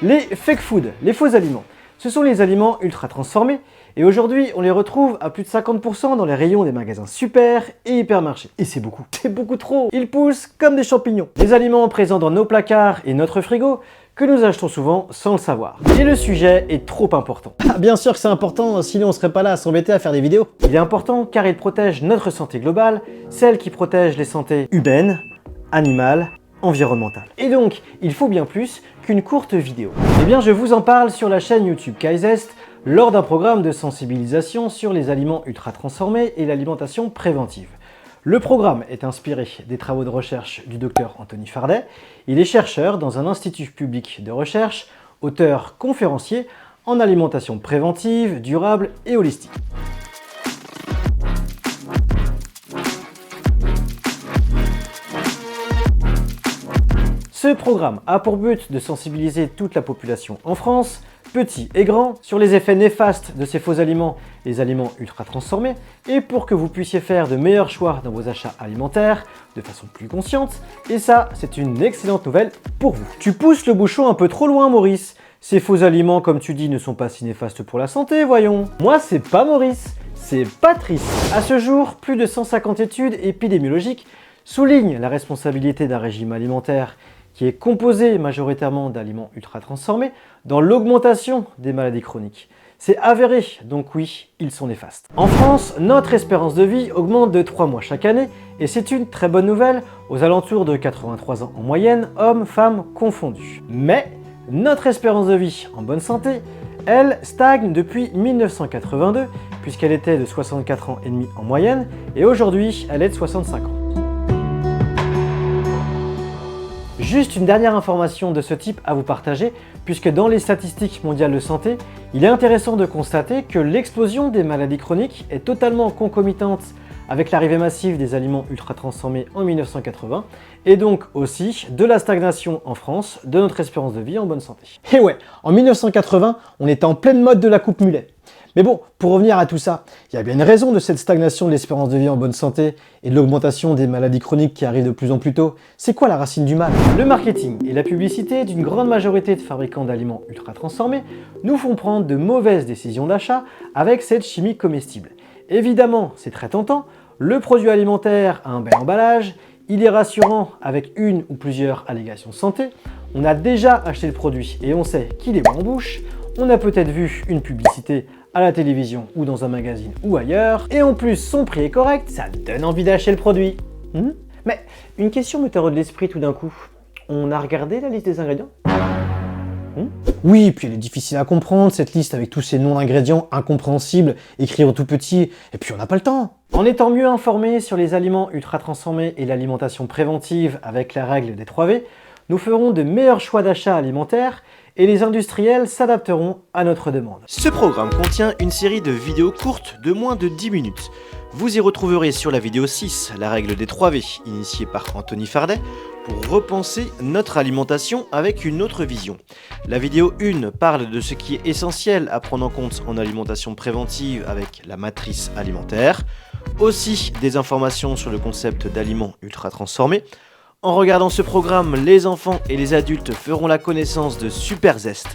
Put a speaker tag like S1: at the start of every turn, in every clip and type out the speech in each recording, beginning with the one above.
S1: Les fake food, les faux aliments. Ce sont les aliments ultra transformés et aujourd'hui on les retrouve à plus de 50% dans les rayons des magasins super et hypermarchés. Et c'est beaucoup trop. Ils poussent comme des champignons. Des aliments présents dans nos placards et notre frigo que nous achetons souvent sans le savoir. Et le sujet est trop important.
S2: Ah, bien sûr que c'est important, sinon on serait pas là à s'embêter à faire des vidéos.
S1: Il est important car il protège notre santé globale, celle qui protège les santé humaines, animales, environnementale. Et donc, il faut bien plus qu'une courte vidéo. Eh bien, je vous en parle sur la chaîne YouTube Kaizest lors d'un programme de sensibilisation sur les aliments ultra transformés et l'alimentation préventive. Le programme est inspiré des travaux de recherche du docteur Anthony Fardet. Il est chercheur dans un institut public de recherche, auteur conférencier en alimentation préventive, durable et holistique. Ce programme a pour but de sensibiliser toute la population en France, petits et grands, sur les effets néfastes de ces faux aliments, les aliments ultra transformés, et pour que vous puissiez faire de meilleurs choix dans vos achats alimentaires de façon plus consciente. Et ça, c'est une excellente nouvelle pour vous. Tu pousses le bouchon un peu trop loin, Maurice. Ces faux aliments, comme tu dis, ne sont pas si néfastes pour la santé, voyons. Moi, c'est pas Maurice, c'est Patrice. À ce jour, plus de 150 études épidémiologiques soulignent la responsabilité d'un régime alimentaire qui est composé majoritairement d'aliments ultra transformés, dans l'augmentation des maladies chroniques. C'est avéré, donc oui, ils sont néfastes. En France, notre espérance de vie augmente de 3 mois chaque année, et c'est une très bonne nouvelle, aux alentours de 83 ans en moyenne, hommes, femmes confondus. Mais notre espérance de vie en bonne santé, elle stagne depuis 1982, puisqu'elle était de 64 ans et demi en moyenne, et aujourd'hui, elle est de 65 ans. Juste une dernière information de ce type à vous partager, puisque dans les statistiques mondiales de santé, il est intéressant de constater que l'explosion des maladies chroniques est totalement concomitante avec l'arrivée massive des aliments ultra transformés en 1980, et donc aussi de la stagnation en France de notre espérance de vie en bonne santé.
S2: Et ouais, en 1980, on était en pleine mode de la coupe mulet. Mais bon, pour revenir à tout ça, il y a bien une raison de cette stagnation de l'espérance de vie en bonne santé et de l'augmentation des maladies chroniques qui arrivent de plus en plus tôt. C'est quoi la racine du mal?
S1: Le marketing et la publicité d'une grande majorité de fabricants d'aliments ultra transformés nous font prendre de mauvaises décisions d'achat avec cette chimie comestible. Évidemment, c'est très tentant, le produit alimentaire a un bel emballage, il est rassurant avec une ou plusieurs allégations santé, on a déjà acheté le produit et on sait qu'il est bon en bouche, on a peut-être vu une publicité à la télévision ou dans un magazine ou ailleurs, et en plus son prix est correct, ça donne envie d'acheter le produit. Mais une question me taraude l'esprit tout d'un coup, on a regardé la liste des ingrédients?
S2: Oui, puis elle est difficile à comprendre, cette liste avec tous ces noms d'ingrédients incompréhensibles, écrits en tout petit, et puis on n'a pas le temps.
S1: En étant mieux informés sur les aliments ultra transformés et l'alimentation préventive avec la règle des 3V, nous ferons de meilleurs choix d'achat alimentaires et les industriels s'adapteront à notre demande.
S3: Ce programme contient une série de vidéos courtes de moins de 10 minutes. Vous y retrouverez sur la vidéo 6 la règle des 3V, initiée par Anthony Fardet, pour repenser notre alimentation avec une autre vision. La vidéo 1 parle de ce qui est essentiel à prendre en compte en alimentation préventive avec la matrice alimentaire, aussi des informations sur le concept d'aliments ultra transformés. En regardant ce programme, les enfants et les adultes feront la connaissance de Super Zest,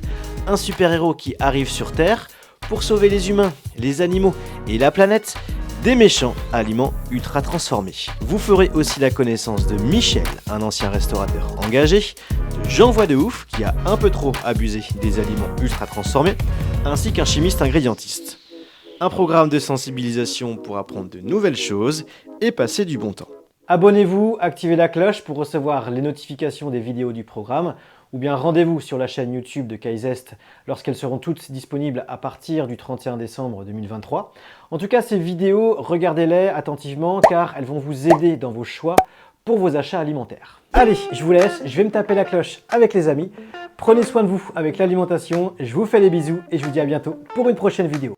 S3: un super-héros qui arrive sur Terre pour sauver les humains, les animaux et la planète des méchants aliments ultra transformés. Vous ferez aussi la connaissance de Michel, un ancien restaurateur engagé, de Jean Voix de Ouf qui a un peu trop abusé des aliments ultra transformés, ainsi qu'un chimiste ingrédientiste. Un programme de sensibilisation pour apprendre de nouvelles choses et passer du bon temps.
S1: Abonnez-vous, activez la cloche pour recevoir les notifications des vidéos du programme, ou bien rendez-vous sur la chaîne YouTube de Kaizest lorsqu'elles seront toutes disponibles à partir du 31 décembre 2023. En tout cas, ces vidéos, regardez-les attentivement car elles vont vous aider dans vos choix pour vos achats alimentaires. Allez, je vous laisse, je vais me taper la cloche avec les amis. Prenez soin de vous avec l'alimentation, je vous fais des bisous et je vous dis à bientôt pour une prochaine vidéo.